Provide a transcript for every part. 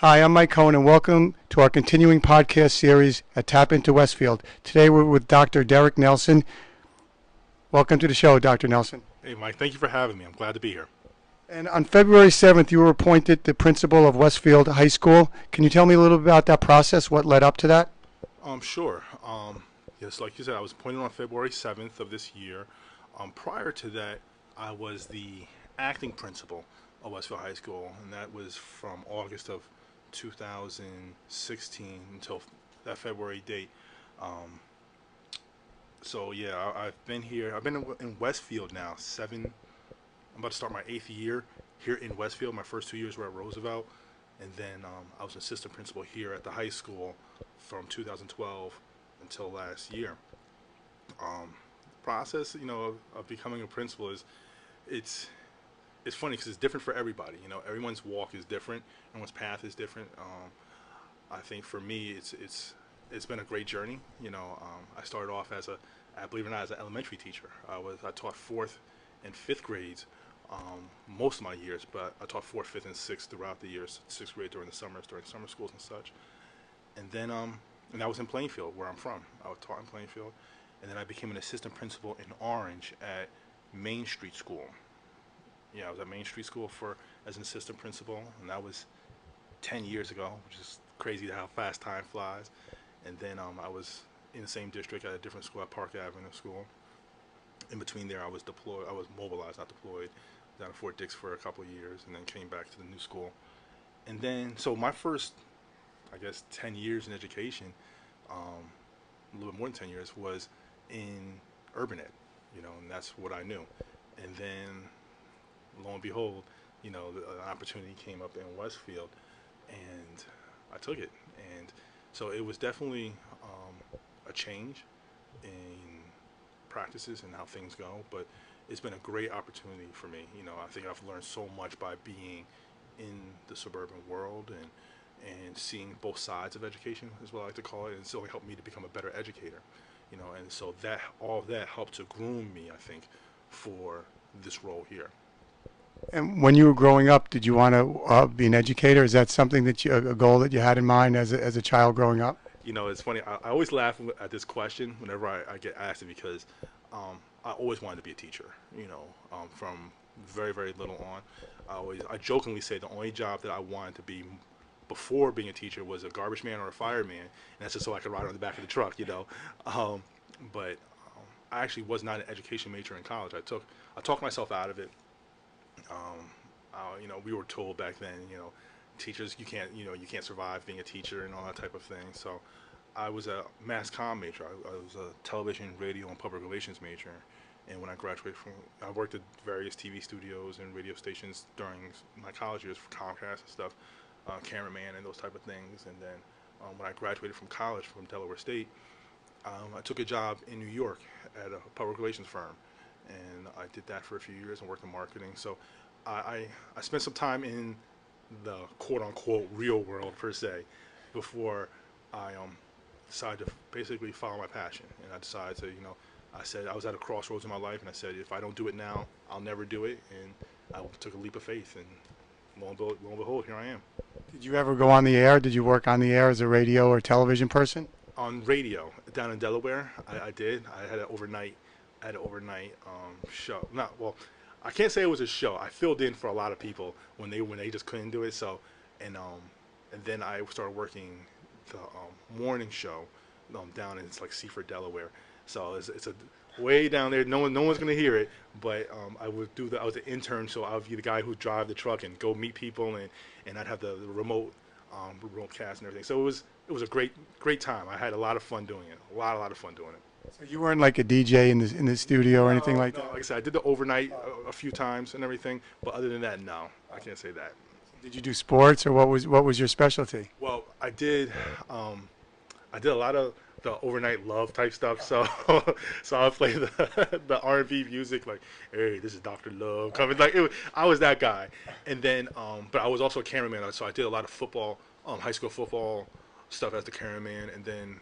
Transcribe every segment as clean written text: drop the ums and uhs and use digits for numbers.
Hi, I'm Mike Cohen, and welcome to our continuing podcast series at TAPinto Westfield. Today we're with Dr. Derrick Nelson. Welcome to the show, Dr. Nelson. Hey, Mike, thank you for having me. I'm glad to be here. And on February 7th, you were appointed the principal of Westfield High School. Can you tell me a little bit about that process, what led up to that? Sure. Yes, like you said, I was appointed on February 7th of this year. Prior to that, I was the acting principal of Westfield High School, and that was from August of 2016 until that February date. Um, so yeah, I've been here. I've been in Westfield now I'm about to start my 8th year here in Westfield. My first 2 years were at Roosevelt, and then I was an assistant principal here at the high school from 2012 until last year. Process, of becoming a principal it's it's funny because it's different for everybody. Everyone's walk is different, everyone's path is different. I think for me, it's been a great journey. I started off believe it or not, as an elementary teacher. I taught fourth and fifth grades most of my years, but I taught fourth, fifth, and sixth throughout the years. Sixth grade during the summers, during summer schools and such. And then and that was in Plainfield, where I'm from. I was taught in Plainfield, and then I became an assistant principal in Orange at Main Street School. Yeah, I was at Main Street School as an assistant principal, and that was 10 years ago, which is crazy how fast time flies. And then I was in the same district at a different school, at Park Avenue School. In between there, I was deployed. I was mobilized, not deployed, down at Fort Dix for a couple of years, and then came back to the new school. And then, so my first, I guess, 10 years in education, a little bit more than 10 years, was in urban ed, and that's what I knew. And then, lo and behold, an opportunity came up in Westfield, and I took it. And so it was definitely a change in practices and how things go, but it's been a great opportunity for me. I think I've learned so much by being in the suburban world and seeing both sides of education, is what I like to call it, and it's only helped me to become a better educator. And so that all of that helped to groom me, I think, for this role here. And when you were growing up, did you want to be an educator? Is that something a goal that you had in mind as a child growing up? It's funny. I always laugh at this question whenever I get asked it, because I always wanted to be a teacher. From very, very little on. I jokingly say the only job that I wanted to be before being a teacher was a garbage man or a fireman, and that's just so I could ride on the back of the truck. But I actually was not an education major in college. I talked myself out of it. We were told back then, teachers, you can't survive being a teacher and all that type of thing. So I was a mass comm major. I was a television, radio, and public relations major. And when I graduated I worked at various TV studios and radio stations during my college years for Comcast and stuff, cameraman and those type of things. And then when I graduated from college from Delaware State, I took a job in New York at a public relations firm. And I did that for a few years and worked in marketing. So I spent some time in the quote-unquote real world, per se, before I decided to basically follow my passion. And I decided to, I said I was at a crossroads in my life, and I said, if I don't do it now, I'll never do it. And I took a leap of faith, and lo and behold, here I am. Did you ever go on the air? Did you work on the air as a radio or television person? On radio down in Delaware, I did. I had an overnight show. Not well. I can't say it was a show. I filled in for a lot of people when they just couldn't do it. So, and then I started working the morning show down in Seaford, Delaware. So it's a way down there. No one's gonna hear it. But I was an intern, so I would be the guy who'd drive the truck and go meet people, and I'd have the remote cast and everything. So it was a great time. I had a lot of fun doing it. A lot of fun doing it. So you weren't like a DJ in the studio or anything like that? Like I said, I did the overnight a few times and everything, but other than that, no, I can't say that. Did you do sports, or what was your specialty? Well, I did a lot of the overnight love type stuff. So I play the R&B music, like, hey, this is Dr. Love coming. I was that guy. And then but I was also a cameraman, so I did a lot of football, high school football stuff as the cameraman. And then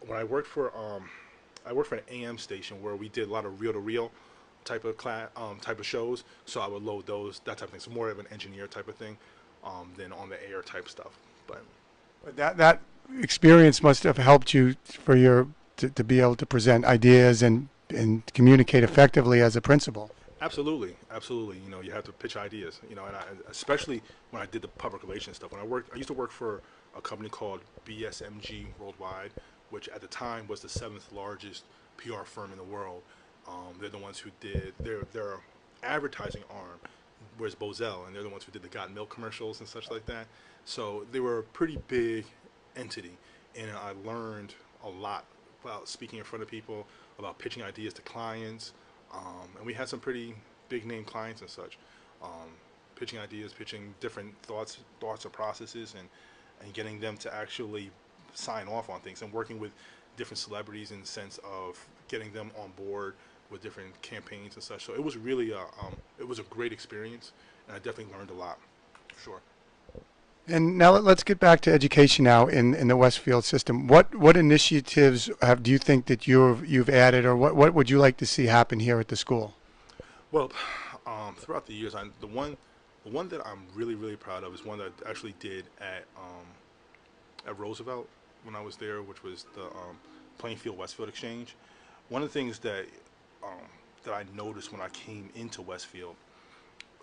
when I worked for an AM station where we did a lot of reel-to-reel type of shows. So I would load that type of thing. So more of an engineer type of thing. than on the air type stuff. But But that experience must have helped you for your to be able to present ideas and communicate effectively as a principal. absolutely, absolutely. You know, you have to pitch ideas. You know, and especially when I did the public relations stuff. When I used to work for a company called BSMG Worldwide, which at the time was the seventh largest PR firm in the world. They're the ones who did their advertising arm, whereas Bozell, and they're the ones who did the Got Milk commercials and such like that. So they were a pretty big entity, and I learned a lot about speaking in front of people, about pitching ideas to clients, and we had some pretty big name clients and such. Um, Pitching ideas, pitching different thoughts or processes, and getting them to actually sign off on things, and working with different celebrities in the sense of getting them on board with different campaigns and such. So it was really it was a great experience, and I definitely learned a lot. Sure. And now let's get back to education now in the Westfield system. What initiatives do you think that you've added, or what would you like to see happen here at the school? Well, throughout the years, the one that I'm really proud of is one that I actually did at Roosevelt when I was there, which was the Plainfield Westfield exchange. One of the things that I noticed when I came into Westfield,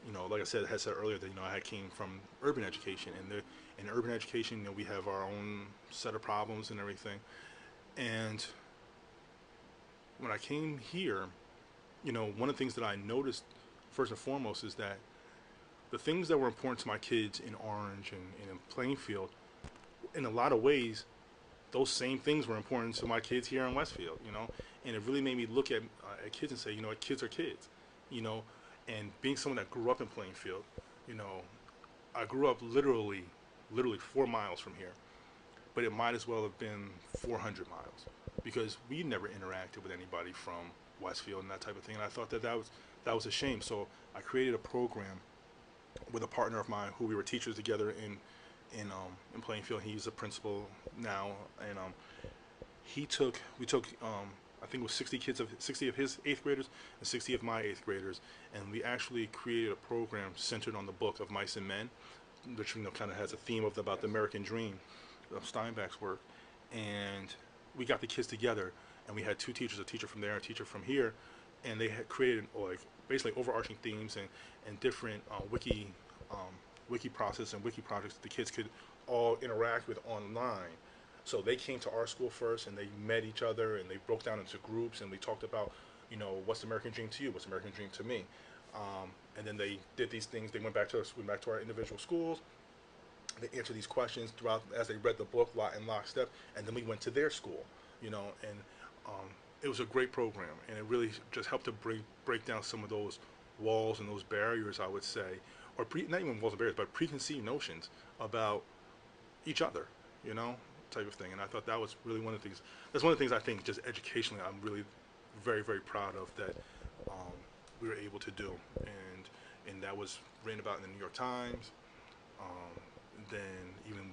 you know, like I had said earlier, that I came from urban education, and in urban education, we have our own set of problems and everything. And when I came here, one of the things that I noticed first and foremost is that the things that were important to my kids in Orange and in Plainfield, in a lot of ways, those same things were important to my kids here in Westfield. And it really made me look at kids and say, kids are kids, you know, and being someone that grew up in Plainfield, you know, I grew up literally 4 miles from here, but it might as well have been 400 miles because we never interacted with anybody from Westfield and that type of thing. And I thought that was a shame. So I created a program with a partner of mine who we were teachers together in Plainfield. He's a principal now, and we took I think it was 60 of his eighth graders and 60 of my eighth graders, and we actually created a program centered on the book of Mice and Men, which kind of has a theme about the American dream of Steinbeck's work. And we got the kids together, and we had two teachers, a teacher from there and a teacher from here, and they had created like basically overarching themes and different wiki process and wiki projects that the kids could all interact with online. So they came to our school first, and they met each other, and they broke down into groups, and we talked about, what's the American dream to you, what's the American dream to me, and then they did these things. They went back to our individual schools. They answered these questions throughout as they read the book in lockstep, and then we went to their school, and it was a great program, and it really just helped to break down some of those walls and those barriers, I would say, or not even walls and barriers, but preconceived notions about each other, type of thing. And I thought that was really one of the things. That's one of the things I think, just educationally, I'm really very proud of that we were able to do, and that was written about in the New York Times. Then even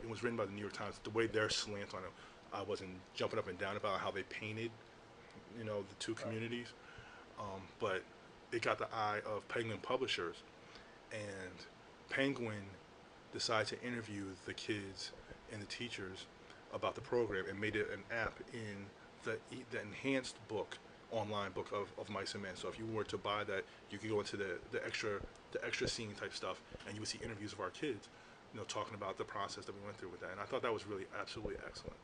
it was written by the New York Times, the way their slant on it, I wasn't jumping up and down about how they painted, the two communities, but it got the eye of Penguin Publishers, and Penguin decided to interview the kids and the teachers about the program and made it an app in the enhanced book, online book of Mice and Men. So if you were to buy that, you could go into the extra scene type stuff, and you would see interviews of our kids, talking about the process that we went through with that. And I thought that was really absolutely excellent.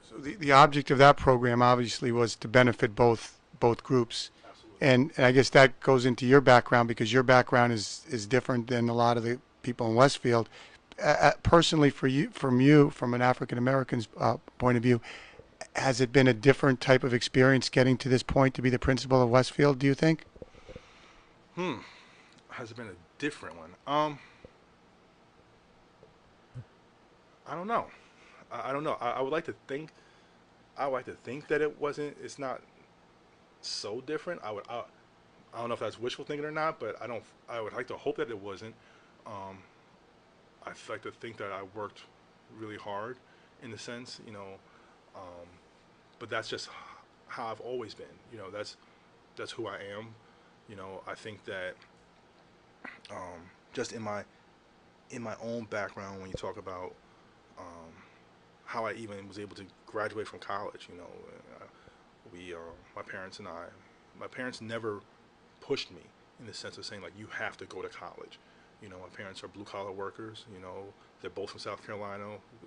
So the object of that program obviously was to benefit both groups. Absolutely. And I guess that goes into your background, because your background is different than a lot of the people in Westfield. Personally, from an African American's point of view, has it been a different type of experience getting to this point to be the principal of Westfield, do you think? Has it been a different one? I don't know. I don't know. I would like to think. I would like to think that it wasn't. It's not so different. I don't know if that's wishful thinking or not, but I don't. I would like to hope that it wasn't. Um, I'd like to think that I worked really hard, in the sense, um, but that's just how I've always been. That's who I am. I think that just in my in my own background, when you talk about um, how I even was able to graduate from college, my parents and my parents never pushed me in the sense of saying like you have to go to college. My parents are blue collar workers. They're both from South Carolina.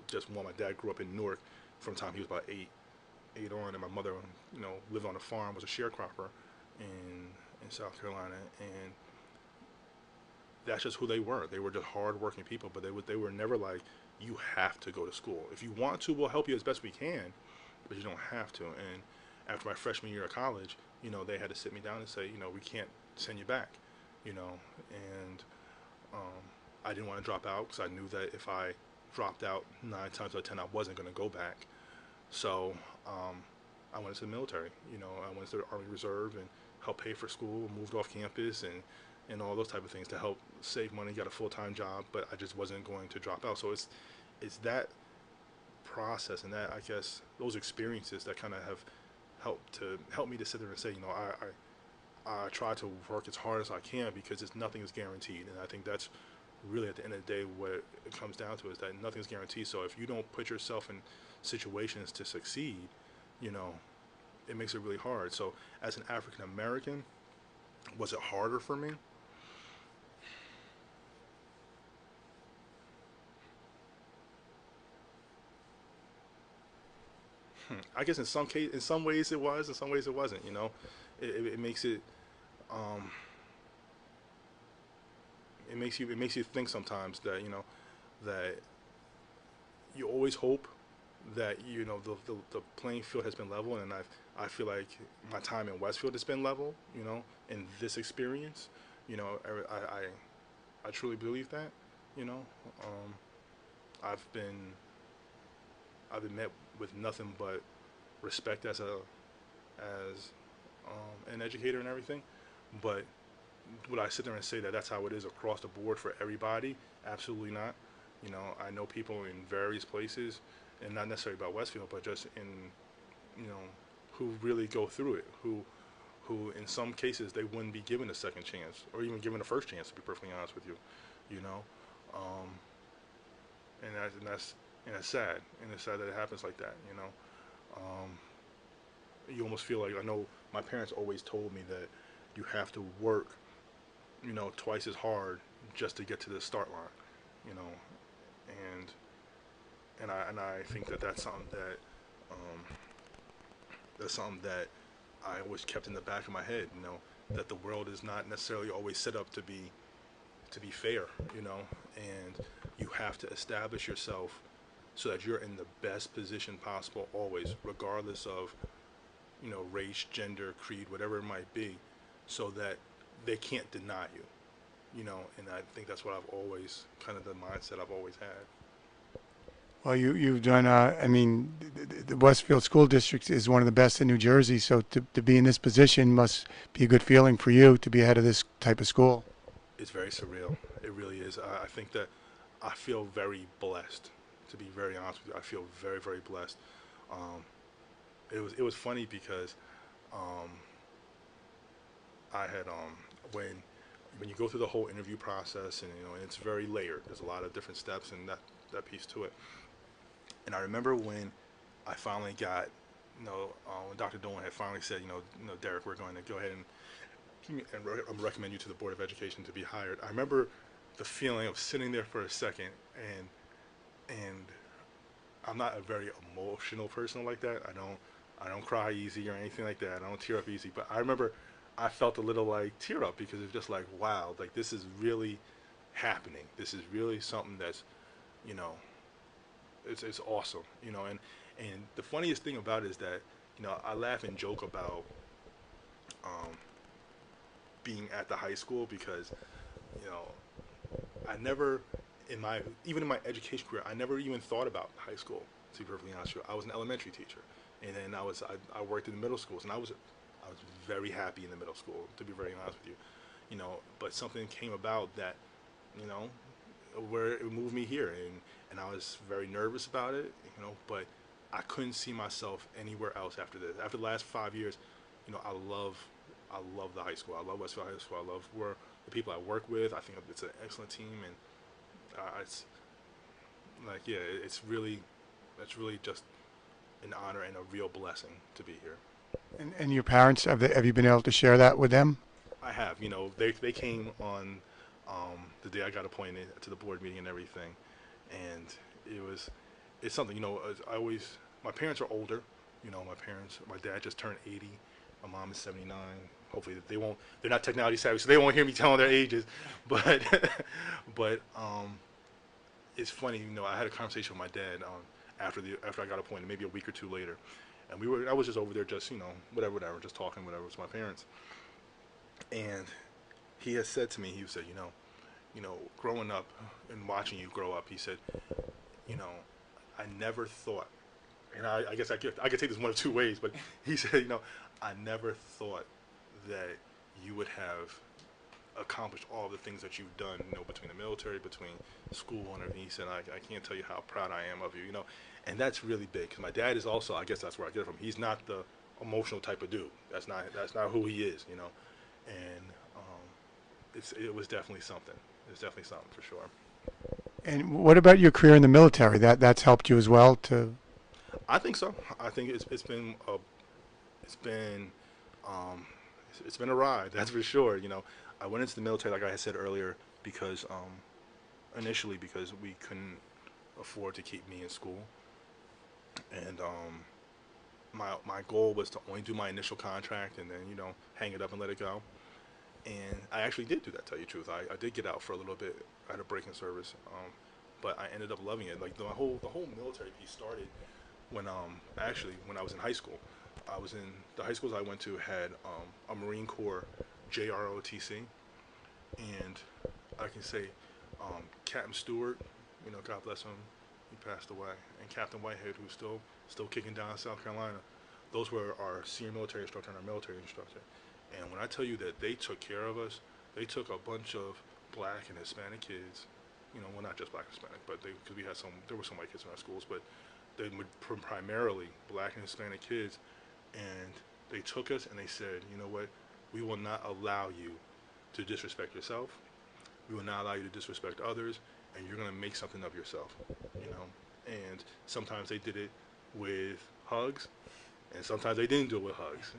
Just one, my dad grew up in Newark from the time he was about eight on, and my mother, lived on a farm, was a sharecropper in South Carolina, and that's just who they were. They were just hardworking people, but they were never like you have to go to school. If you want to, we'll help you as best we can, but you don't have to. And after my freshman year of college, they had to sit me down and say, we can't send you back, and um, I didn't want to drop out because I knew that if I dropped out 9 times out of 10, I wasn't going to go back. So I went into the military. I went into the Army Reserve and helped pay for school, moved off campus, and all those type of things to help save money. Got a full time job, but I just wasn't going to drop out. So it's that process and that I guess those experiences that kind of have help me to sit there and say, I try to work as hard as I can because nothing is guaranteed, and I think that's really at the end of the day what it comes down to is that nothing's guaranteed. So if you don't put yourself in situations to succeed, you know, it makes it really hard. So as an African American, was it harder for me? I guess in some ways it was, in some ways it wasn't. It makes um, it makes you think sometimes that that you always hope that the playing field has been level, and I feel like my time in Westfield has been level. In this experience, I truly believe that. You know, um, I've been I've been met with nothing but respect as an educator and everything. But would I sit there and say that that's how it is across the board for everybody? Absolutely not. I know people in various places, and not necessarily about Westfield, but just in you know who really go through it, who in some cases they wouldn't be given a second chance or even given a first chance, to be perfectly honest with you. You know, um, and that's sad, and it's sad that it happens like that. Um, you almost feel like I know my parents always told me that you have to work, twice as hard just to get to the start line. You know, and and I think that um, that's something that I always kept in the back of my head. That the world is not necessarily always set up to be fair. And you have to establish yourself so that you're in the best position possible always, regardless of race, gender, creed, whatever it might be, so that they can't deny you. And I think that's what I've always kind of the mindset I've always had. Well, you've done. I mean, the Westfield School District is one of the best in New Jersey. So to be in this position must be a good feeling for you to be head of this type of school. It's very surreal. It really is. I think that I feel very blessed. To be very honest with you, I feel very, very blessed. Um, it was funny because um, I had when you go through the whole interview process, and and it's very layered. There's a lot of different steps and that piece to it. And I remember when I finally got when Dr. Dolan had finally said, Derrick, we're going to go ahead and recommend you to the Board of Education to be hired. I remember the feeling of sitting there for a second, and I'm not a very emotional person like that. I don't cry easy or anything like that. I don't tear up easy. But I remember I felt a little like tear up because it's just like wow, like this is really happening. This is really something that's you know it's awesome. And the funniest thing about it is that I laugh and joke about um, being at the high school because you know I never even in my education career I never even thought about high school. To be perfectly honest with you, I was an elementary teacher, and then I worked in the middle schools, and I was very happy in the middle school. To be very honest with you, but something came about that you know where it moved me here, and I was very nervous about it, but I couldn't see myself anywhere else after this. After the last 5 years, I love the high school. I love Westfield High School. I love where the people I work with. I think it's an excellent team, and It's like, yeah, it's really just an honor and a real blessing to be here. And your parents, have you been able to share that with them? I have, they came on the day I got appointed to the board meeting and everything, and it was it's something, I always, my parents are older. My dad just turned 80. My mom is 79. Hopefully they're not technology savvy, so they won't hear me telling their ages. But but it's funny, I had a conversation with my dad after I got appointed, maybe a week or two later, and I was just over there, just whatever, just talking whatever with my parents, and he has said to me, he said, growing up and watching you grow up, he said, you know, I never thought, and I guess I could take this one of two ways, but he said, I never thought that you would have accomplished all the things that you've done, between the military, between school and everything. He said, I can't tell you how proud I am of you, and that's really big because my dad is also, I guess that's where I get it from. He's not the emotional type of dude. That's not who he is, and it was definitely something. It's definitely something for sure. And what about your career in the military? That's helped you as well to. I think so. I think it's been um, it's been a ride. That's for sure. I went into the military, like I had said earlier, because initially because we couldn't afford to keep me in school, and my goal was to only do my initial contract and then hang it up and let it go. And I actually did do that. Tell you the truth, I did get out for a little bit. I had a break in service, but I ended up loving it. Like the whole military piece started when I was in high school. I was in the high schools I went to had a Marine Corps JROTC, and I can say Captain Stewart, God bless him, he passed away, and Captain Whitehead, who's still kicking down in South Carolina. Those were our senior military instructor and our military instructor. And when I tell you that they took care of us, they took a bunch of black and Hispanic kids, well, not just black and Hispanic, but because there were some white kids in our schools, but they were primarily black and Hispanic kids, and they took us and they said, you know what, we will not allow you to disrespect yourself. We will not allow you to disrespect others, and you're going to make something of yourself, you know. And sometimes they did it with hugs, and sometimes they didn't do it with hugs.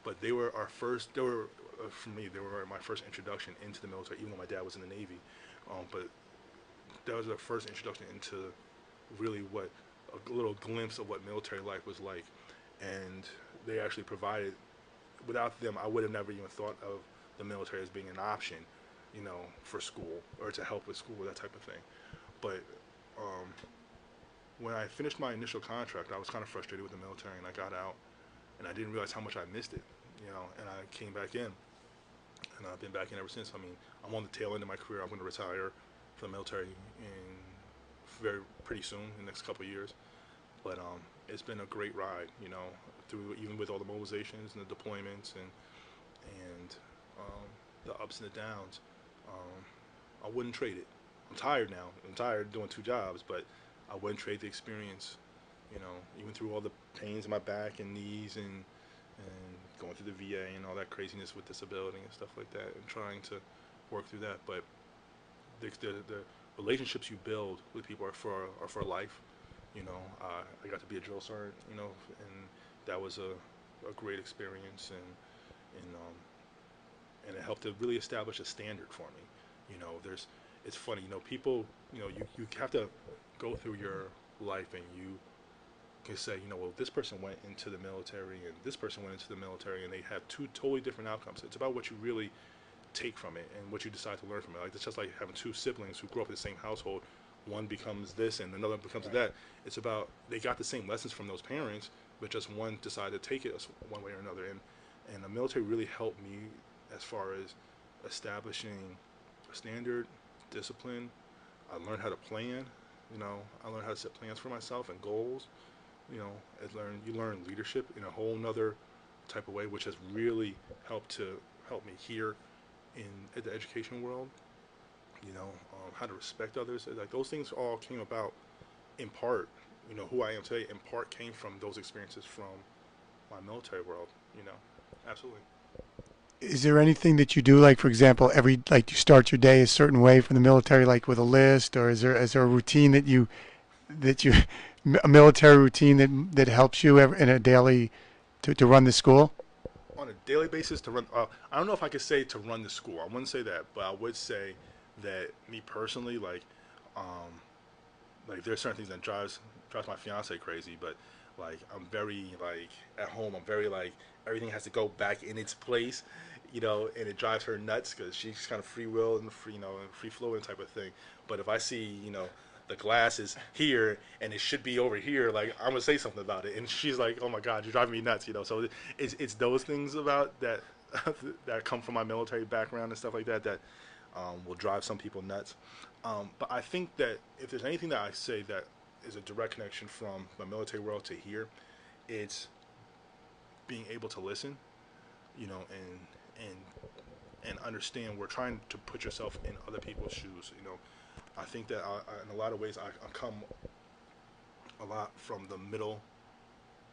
But they were our first. They were for me. They were my first introduction into the military, even though my dad was in the Navy. But that was our first introduction into really what a little glimpse of what military life was like, and they actually provided. Without them, I would have never even thought of the military as being an option, for school or to help with school, that type of thing. But um, when I finished my initial contract, I was kind of frustrated with the military, and I got out, and I didn't realize how much I missed it, and I came back in, and I've been back in ever since. I mean, I'm on the tail end of my career. I'm going to retire from the military in pretty soon, in the next couple of years. But it's been a great ride, through even with all the mobilizations and the deployments and the ups and the downs. I wouldn't trade it. I'm tired now. I'm tired doing two jobs, but I wouldn't trade the experience. Even through all the pains in my back and knees and going through the VA and all that craziness with disability and stuff like that, and trying to work through that. But the relationships you build with people are for life. I got to be a drill sergeant, and that was a great experience, and it helped to really establish a standard for me. It's funny, people, you have to go through your life and you can say, well, this person went into the military and this person went into the military, and they have two totally different outcomes. It's about what you really take from it and what you decide to learn from it. Like, it's just like having two siblings who grew up in the same household. One becomes this and another becomes that. It's about they got the same lessons from those parents, but just one decided to take it one way or another. And the military really helped me as far as establishing a standard, discipline. I learned how to plan. I learned how to set plans for myself and goals. You learn leadership in a whole nother type of way, which has really help me here in the education world. How to respect others. Like, those things all came about in part. Who I am today in part came from those experiences from my military world. Absolutely. Is there anything that you do, like for example, every like you start your day a certain way from the military, like with a list, or is there a routine that you a military routine that helps you in a daily to run the school? On a daily basis to run. I don't know if I could say to run the school. I wouldn't say that, but I would say that me personally, um, like there's certain things that drives my fiance crazy, but like I'm very like at home. I'm very like everything has to go back in its place, and it drives her nuts because she's kind of free will and free, free flowing type of thing. But if I see, the glass is here and it should be over here, like I'm gonna say something about it, and she's like, "Oh my God, you're driving me nuts," So it's those things about that that come from my military background and stuff like that that will drive some people nuts. But I think that if there's anything that I say that is a direct connection from my military world to here, it's being able to listen, and and understand. We're trying to put yourself in other people's shoes. I think that in a lot of ways I come a lot from the middle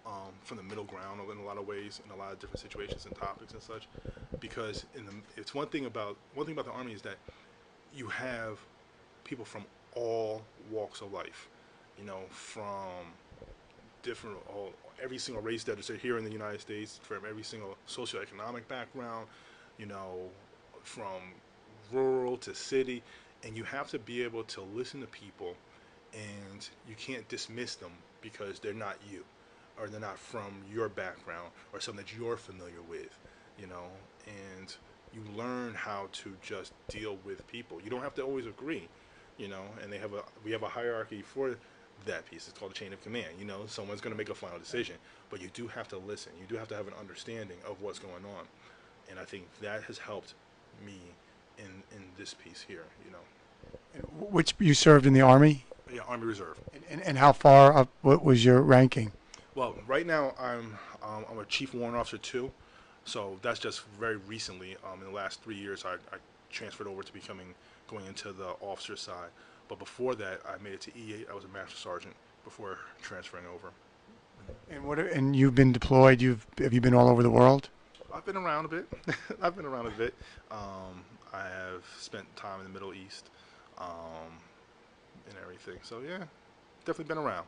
ground in a lot of ways, in a lot of different situations and topics and such, because it's one thing about the Army is that you have people from all walks of life, from different every single race that is here in the United States, from every single socioeconomic background, you know, from rural to city, and you have to be able to listen to people, and you can't dismiss them because they're not you, or they're not from your background, or something that you're familiar with, you know, and you learn how to just deal with people. You don't have to always agree, and we have a hierarchy for that piece. It's called the chain of command. Someone's going to make a final decision, but you do have to listen. You do have to have an understanding of what's going on, and I think that has helped me in this piece here. Which you served in the army, Yeah, Army Reserve. and how far up? What was your ranking? Well, right now I'm a Chief Warrant Officer too, so that's just very recently. In the last 3 years, I transferred over to going into the officer side. But before that, I made it to E8. I was a Master Sergeant before transferring over. And you've been deployed. Have you been all over the world? I've been around a bit. I've been around a bit. I have spent time in the Middle East, um, and everything. So yeah, definitely been around.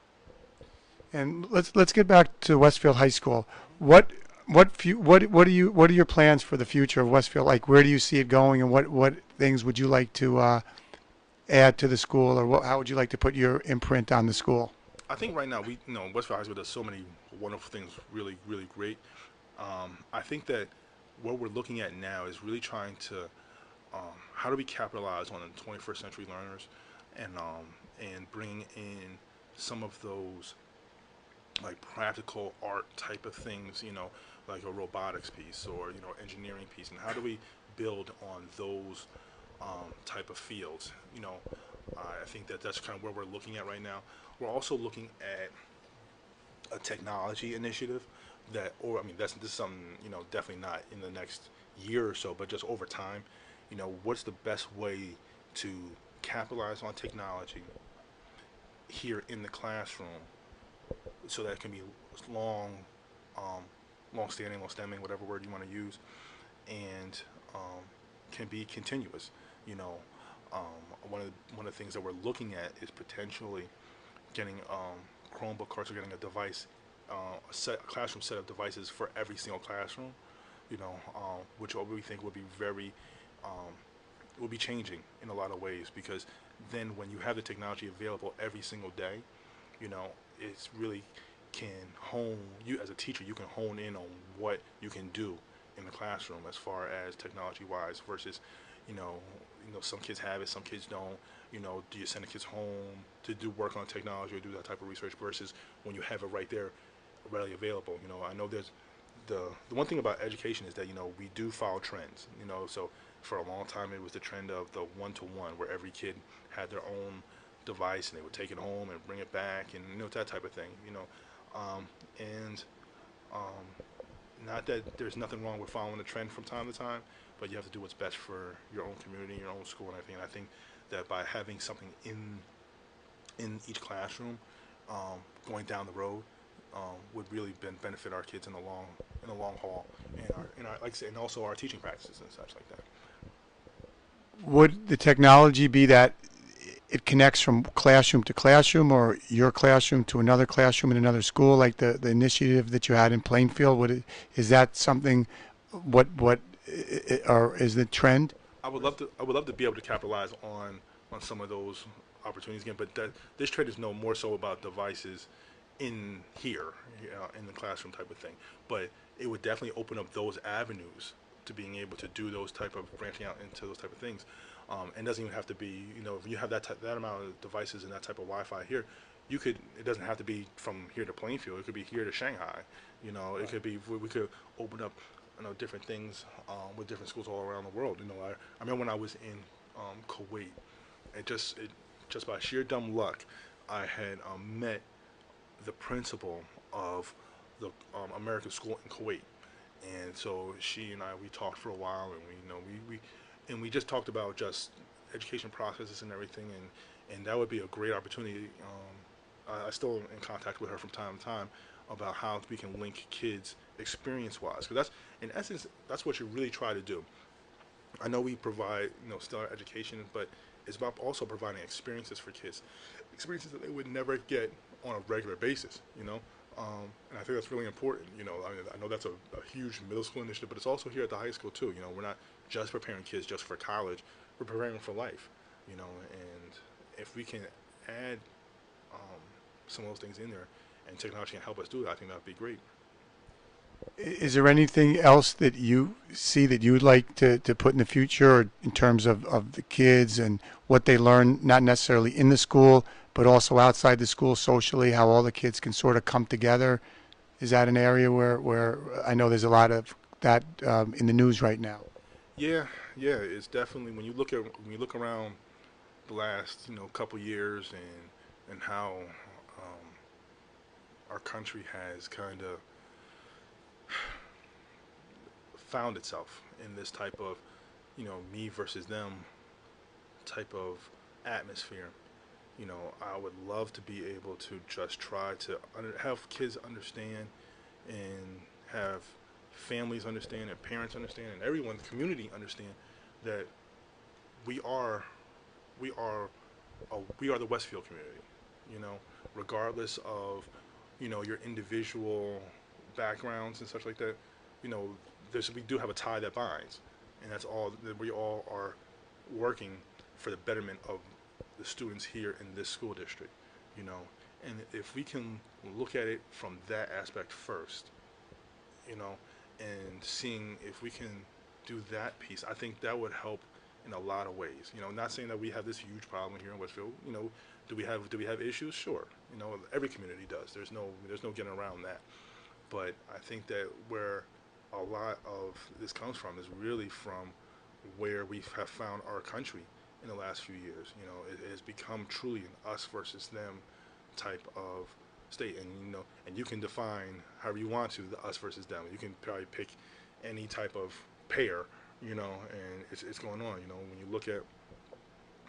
And let's get back to Westfield High School. What what are your plans for the future of Westfield? Like, where do you see it going, and what things would you like to add to the school, or how would you like to put your imprint on the school? I think right now Westfield High School does so many wonderful things, really, really great. I think that what we're looking at now is really trying to how do we capitalize on the 21st century learners, and bring in some of those like practical art type of things, like a robotics piece or engineering piece, and how do we build on those type of fields? I think that that's kind of where we're looking at right now. We're also looking at a technology initiative or I mean, this is something definitely not in the next year or so, but just over time. What's the best way to capitalize on technology here in the classroom so that it can be long, um, long standing, long stemming, whatever word you want to use, and can be continuous. You know, one of the things that we're looking at is potentially getting Chromebook cards or getting a device, a classroom set of devices for every single classroom. Which we think would be very will be changing in a lot of ways, because then when you have the technology available every single day, it's really can hone you as a teacher. You can hone in on what you can do in the classroom as far as technology wise versus, you know, some kids have it, some kids don't. Do you send the kids home to do work on technology or do that type of research versus when you have it right there, readily available? I know there's the one thing about education is that we do follow trends. So for a long time it was the trend of the one-to-one, where every kid had their own device and they would take it home and bring it back, and that type of thing. And not that there's nothing wrong with following the trend from time to time, but you have to do what's best for your own community, your own school, and everything. And I think that by having something in each classroom, going down the road, would really benefit our kids in the long haul, and our like I said, and also our teaching practices and such like that. Would the technology be that it connects from classroom to classroom, or your classroom to another classroom in another school, like the initiative that you had in Plainfield? Is that something? What or is the trend? I would love to be able to capitalize on some of those opportunities again, but this trade is no more so about devices in here, in the classroom type of thing. But it would definitely open up those avenues to being able to do those type of branching out into those type of things. And doesn't even have to be, if you have that amount of devices and that type of Wi-Fi here, you could. It doesn't have to be from here to Plainfield. It could be here to Shanghai. It could be. We could open up, different things with different schools all around the world. I remember when I was in Kuwait, it just by sheer dumb luck, I had met the principal of the American school in Kuwait, and so she and I we talked for a while, and we just talked about just education processes and everything, and that would be a great opportunity. I still am in contact with her from time to time about how we can link kids experience-wise, because that's in essence that's what you really try to do. I know we provide stellar education, but it's about also providing experiences for kids, experiences that they would never get on a regular basis. And I think that's really important. I know that's a huge middle school initiative, but it's also here at the high school too. We're not just preparing kids just for college; we're preparing them for life. And if we can add some of those things in there, and technology can help us do that, I think that'd be great. Is there anything else that you see that you would like to put in the future, or in terms of the kids and what they learn, not necessarily in the school, but also outside the school socially, how all the kids can sort of come together? Is that an area where I know there's a lot of that in the news right now? Yeah, yeah, it's definitely when you look around the last couple years and how our country has kind of found itself in this type of me versus them type of atmosphere. I would love to be able to just try to have kids understand and have families understand and parents understand and everyone, the community understand that we are we are we are the Westfield community. You know, regardless of your individual backgrounds and such like that. You know, we do have a tie that binds, and that's all that we all are working for the betterment of the students here in this school district. You know, and if we can look at it from that aspect first, you know, and seeing if we can do that piece, I think that would help in a lot of ways. Not saying that we have this huge problem here in Westfield. Do we have issues? Sure. Every community does. There's no getting around that. But I think that where a lot of this comes from is really from where we have found our country in the last few years. It has become truly an us versus them type of state, and and you can define however you want to the us versus them. You can probably pick any type of pair, and it's going on. When you look at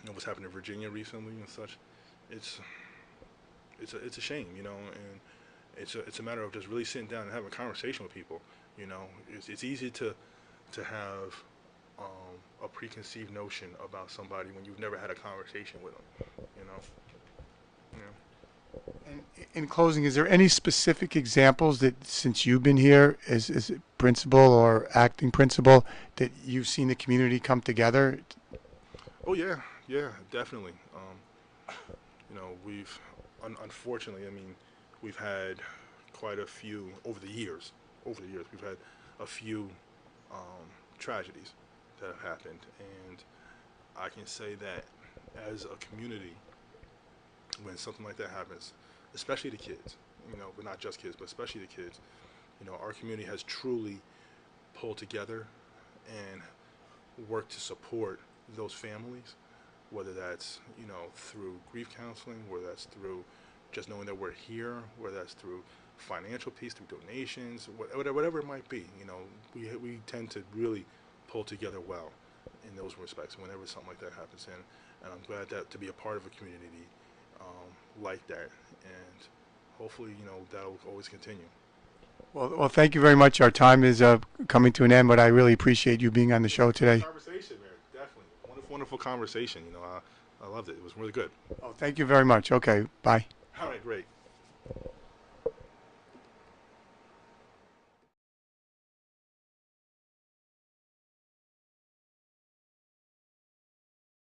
what's happened in Virginia recently and such, it's it's a shame, and it's a matter of just really sitting down and having a conversation with people. It's easy to have a preconceived notion about somebody when you've never had a conversation with them. You know, yeah. And in closing, is there any specific examples that, since you've been here as a principal or acting principal, that you've seen the community come together? Oh yeah, yeah, definitely. We've unfortunately, I mean, we've had quite a few over the years. Over the years, we've had a few tragedies that have happened, and I can say that as a community, when something like that happens, especially the kids, but not just kids, but especially the kids, our community has truly pulled together and worked to support those families, whether that's through grief counseling, whether that's through just knowing that we're here, whether that's through financial piece, through donations, whatever it might be. We tend to really pull together well in those respects whenever something like that happens, and I'm glad that to be a part of a community like that, and hopefully that'll always continue. Well, thank you very much. Our time is coming to an end, but I really appreciate you being on the show Good today. conversation, man. Definitely wonderful, wonderful conversation. I loved it. It was really good. Oh, thank you very much. Okay, bye. All right, great.